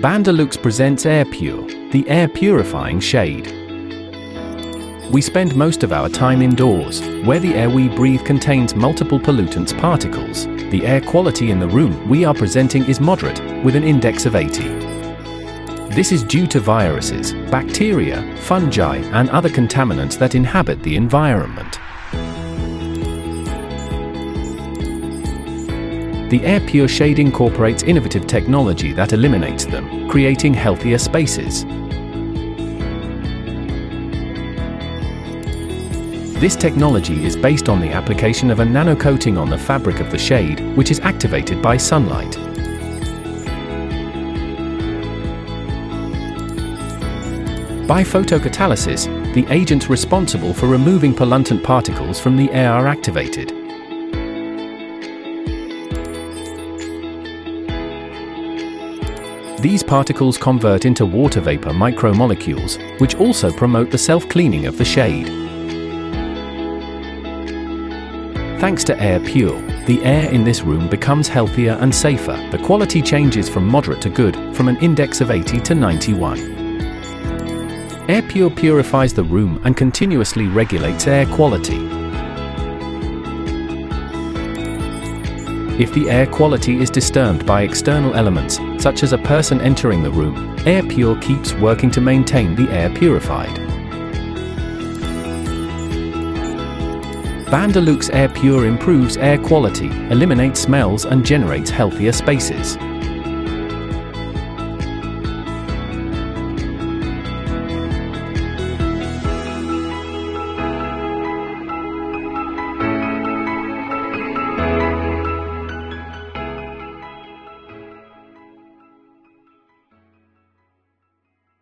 Bandalux presents Airpure, the air purifying shade. We spend most of our time indoors, where the air we breathe contains multiple pollutants particles. The air quality in the room we are presenting is moderate, with an index of 80. This is due to viruses, bacteria, fungi, and other contaminants that inhabit the environment. The Airpure shade incorporates innovative technology that eliminates them, creating healthier spaces. This technology is based on the application of a nano-coating on the fabric of the shade, which is activated by sunlight. By photocatalysis, the agents responsible for removing pollutant particles from the air are activated. These particles convert into water vapor micromolecules, which also promote the self-cleaning of the shade. Thanks to Airpure, the air in this room becomes healthier and safer. The quality changes from moderate to good, from an index of 80 to 91. Airpure purifies the room and continuously regulates air quality. If the air quality is disturbed by external elements, such as a person entering the room, Airpure keeps working to maintain the air purified. Bandalux Airpure improves air quality, eliminates smells, and generates healthier spaces.